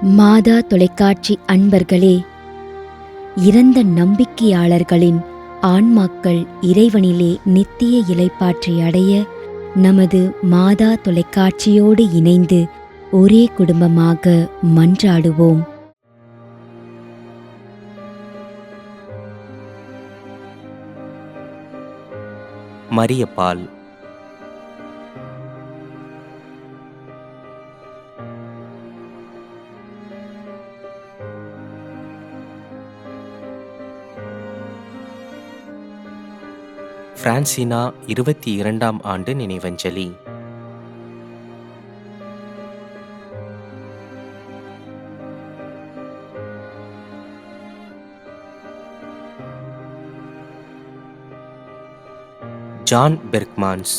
மாதா தொலைக்காட்சி அன்பர்களே, இறந்த நம்பிக்கையாளர்களின் ஆன்மாக்கள் இறைவனிலே நித்திய இளைப்பாற்றி அடைய நமது மாதா தொலைக்காட்சியோடு இணைந்து ஒரே குடும்பமாக மன்றாடுவோம். மரியப்பால். பிரான்சினா 22ஆம் ஆண்டு நினைவஞ்சலி. ஜான் பெர்க்மான்ஸ்.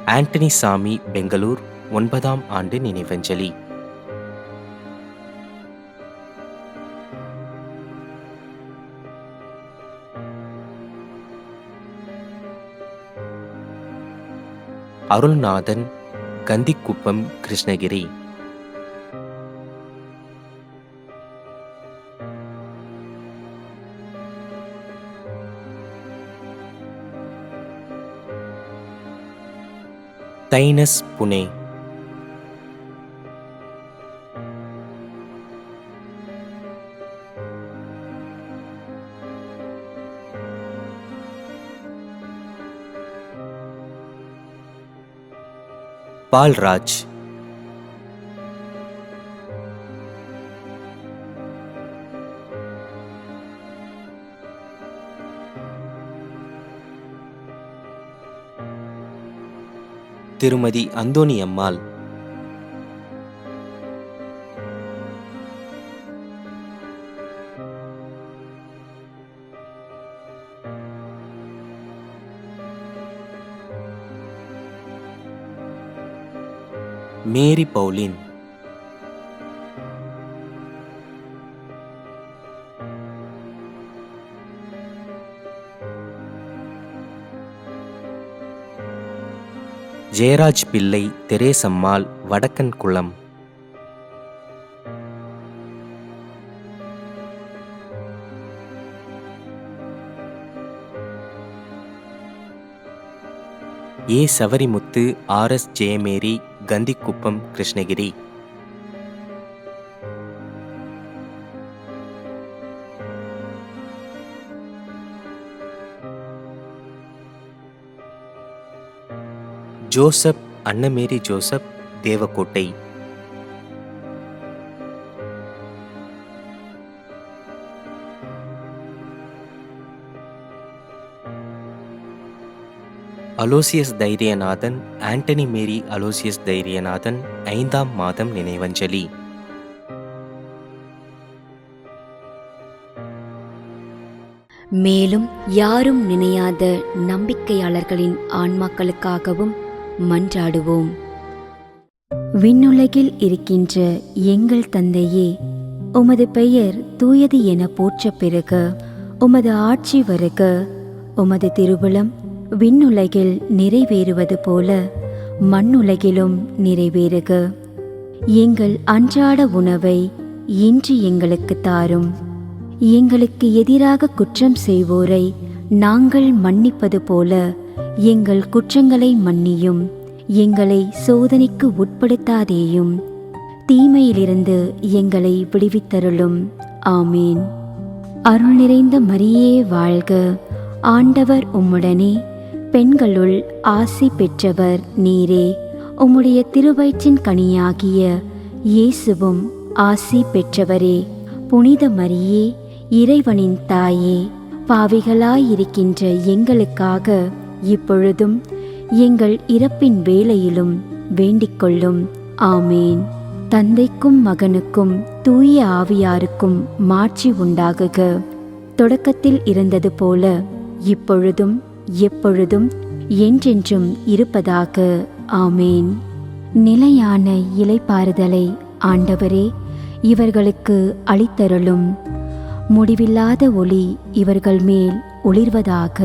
ஆண்டனி சாமி, பெங்களூர், 9ஆம் ஆண்டு நினைவஞ்சலி. அருள்நாதன், கந்திக்குப்பம், கிருஷ்ணகிரி. தைனஸ், புனே. பால்ராஜ். திருமதி அந்தோணியம்மாள். மேரி Pauline. Jeyaraj Pillai, Theresammal, Vadakkankulam. A Savarimuthu, R S. Jeyamary, Kandikuppam, Krishnagiri. Joseph, Annamary Joseph, Devakottai. Aloysius Thairiyanathan, Antony Mary Aloysius Thairiyanathan, 5ஆம் மாதம் நினைவஞ்சலி. மேலும் யாரும் நினையாத நம்பிக்கையாளர்களின் ஆன்மாக்களுக்காகவும் மன்றாடுவோம். விண்ணுலகில் இருக்கின்ற எங்கள் தந்தையே, உமது பெயர் தூயது என போற்றப் பெறுக. உமது ஆட்சி வருக. உமது திருவுளம் விண்ணுலகில் நிறைவேறுவது போல மண்ணுலகிலும் நிறைவேறுக. எங்கள் அன்றாட உணவை இன்று எங்களுக்கு தாரும். எங்களுக்கு எதிராக குற்றம் செய்வோரை நாங்கள் மன்னிப்பது போல எங்கள் குற்றங்களை மன்னியும். எங்களை சோதனைக்கு உட்படுத்தாதேயும், தீமையிலிருந்து எங்களை விடுவித்தருளும். ஆமீன். அருள் நிறைந்த மரியே வாழ்க. ஆண்டவர் உம்முடனே, பெண்களுள் ஆசி பெற்றவர் நீரே. உம்முடைய திருவயிற்றின் கனியாகிய இயேசுவும் ஆசி பெற்றவரே. புனித மரியே, இறைவனின் தாயே, பாவிகளாயிருக்கின்ற எங்களுக்காக இப்பொழுதும் எங்கள் இறப்பின் வேளையிலும் வேண்டிக் கொள்ளும். ஆமேன். தந்தைக்கும் மகனுக்கும் தூய ஆவியாருக்கும் மாட்சி உண்டாகுக. தொடக்கத்தில் இருந்தது போல இப்பொழுதும் எப்பொழுதும் என்றென்றும் இருப்பதாக. ஆமேன். நிலையான இளைப்பாறுதலை ஆண்டவரே இவர்களுக்கு அளித்தருளும். முடிவில்லாத ஒளி இவர்கள் மேல் ஒளிர்வதாக.